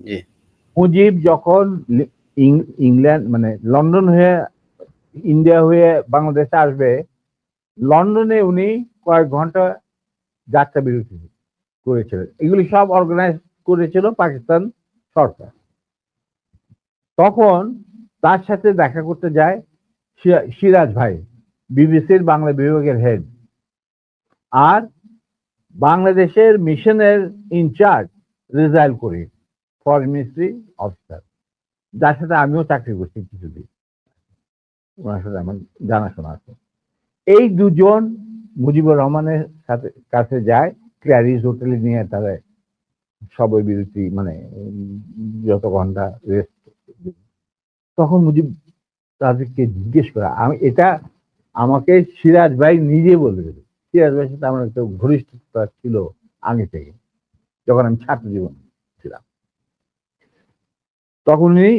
জি। মুজিব যখন ইংল্যান্ড মানে লন্ডন হয়ে ইন্ডিয়া হয়ে বাংলাদেশে আসবে, লন্ডনে উনি কয়েক ঘন্টা যাত্রা বিরতি করেছিলেন। এগুলি সব অর্গানাইজ করেছিল পাকিস্তান সরকার। তখন তার সাথে দেখা করতে যায় সিরাজ ভাই, বিবিসির বাংলা বিভাগের হেড, আর বাংলাদেশের মিশনের ইনচার্জ রেজাইল করিম, ফরেন মিনিস্ট্রি অফিসার, যার সাথে আমিও চাকরি করছি কিছুদিন, ওনার সাথে আমার জানাশোনা আছে। এই দুজন মুজিবুর রহমানের সাথে কাছে যায়, ক্ল্যারিস হোটেলে নিয়ে তারা সবাই বিরতি মানে যত ঘন্টা রেস্ট। তখন মুজিব তাদেরকে জিজ্ঞেস করা, আমি এটা আমাকে সিরাজ ভাই নিজে বলে দেবে। সিরাজ ভাইয়ের সাথে আমার একটা ঘনিষ্ঠতা ছিল আগে থেকে, যখন আমি ছাত্র জীবন ছিলাম। তখন উনি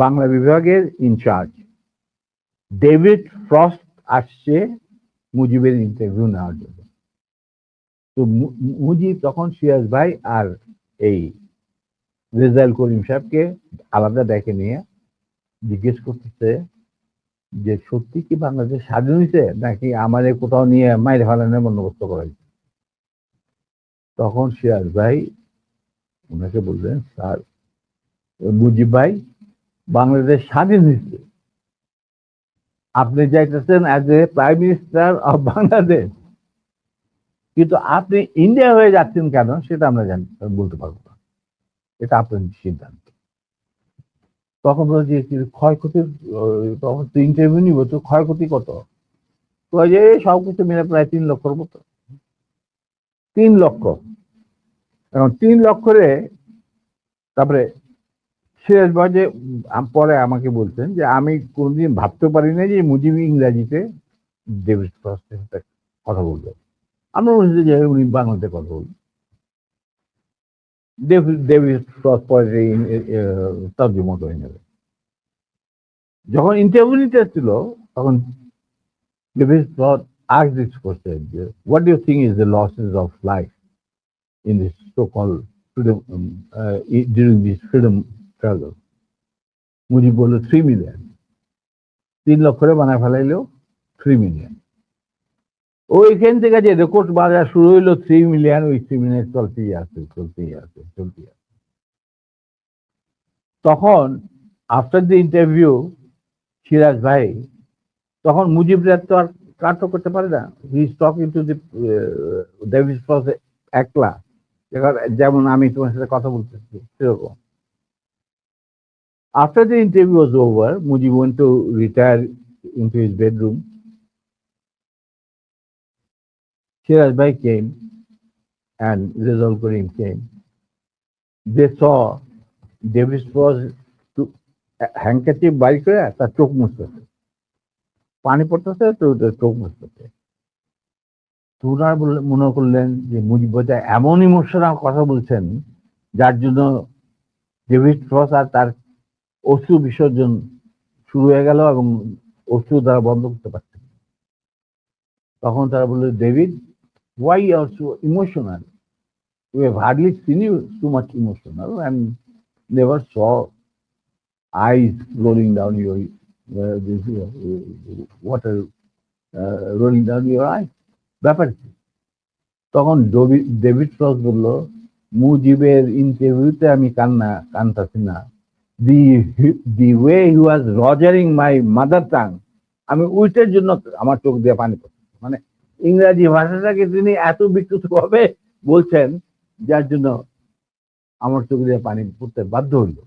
বাংলা বিভাগের ইনচার্জ। ডেভিড ফ্রস্ট আসছে মুজিবের ইন্টারভিউ নেওয়ার জন্য। তো মুজিব তখন সিরাজ ভাই আর এই রেজাইল করিম সাহেবকে আলাদা ডেকে নিয়ে জিজ্ঞেস করতেছে যে সত্যি কি বাংলাদেশ স্বাধীন হয়েছে নাকি আমাদের কোথাও নিয়ে মাইরে ফেলানোর বন্দোবস্ত করা হয়েছে। তখন সিরাজ ভাই ওনাকে বললেন, স্যার মুজিব ভাই, বাংলাদেশ স্বাধীন হয়েছে, আপনি যাইতেছেন as a prime minister of Bangladesh, কিন্তু আপনি ইন্ডিয়া হয়ে যাচ্ছেন কেন সেটা আমরা বলতে পারবো না, এটা আপনার সিদ্ধান্ত। তখন বলছি ক্ষয়ক্ষতির, তখন তো ইন্টারভিউ নিব, তো ক্ষয়ক্ষতি কত? যে সবকিছু মিলে প্রায় 3 লক্ষর মতো। 3 লক্ষ। এখন 3 লক্ষরে তারপরে সিরাজ ভাই যে পরে আমাকে বলছেন যে আমি কোনদিন ভাবতে পারি না যে মুজিব ইংরাজিতে ডেভিড ফ্রস্টের সাথে কথা বলবেন। আমরা বলছি যে উনি বাংলাতে কথা বলবেন। ডেভিড ফ্রস্ট পরে তর্জমা করে নেবে। যখন ইন্টারভিউ নিতে ছিল তখন David frost asked this question, what do you think is the losses of life in this so-called freedom during this freedom struggle? Mujib বলল 3 মিলিয়ন। 3 লক্ষরে বানায় ফেলাইলো 3 মিলিয়ন। ওইখান থেকে যে রেকর্ড বাজার শুরু হইলো 3 মিলিয়ন, ওই 3 মিলিয়ন চলতেই আছে। তখন আফটার দ্য ইন্টারভিউ সিরাজ ভাই তখন মুজিবরা তো আর কাটও করতে পারে না, he is talking to the David frost একলা, যেমন আমি তোমার সাথে কথা বলতেছি সেরকম। After the interview was over, Mujib went to retire into his bedroom. Shiraz Bhai came and Rizal Karim came. They saw David Frost to handkerchief বাইর করে তার চোখ মুছতেছে, পানি পড়তেছে তো চোখ মুছতেছে। তোরা মনে করলেন যে মুজিব এমন ইমোশনাল কথা বলছেন যার জন্য ডেভিড ফ্রস্ট আর তার অশ্রু বিসর্জন শুরু হয়ে গেল এবং অশ্রু দ্বারা বন্ধ করতে পারছে। তখন তারা বলল, David, why you are so emotional? We have hardly seen you too much emotional and never saw eyes rolling down your water rolling down your eyes. ব্যাপার কি? তখন ডেভিড ফ্রস্ট বলল, মুজিবের ইন্টারভিউতে আমি কানতাছি না, the way he was rogering my mother tongue, আমি ওইটার জন্য আমার চোখ দিয়ে পানি পড়ছে। মানে ইংরাজি ভাষাটাকে তিনি এত বিকৃত ভাবে বলছেন যার জন্য আমার চোখ দিয়ে পানি পড়তে বাধ্য হইল।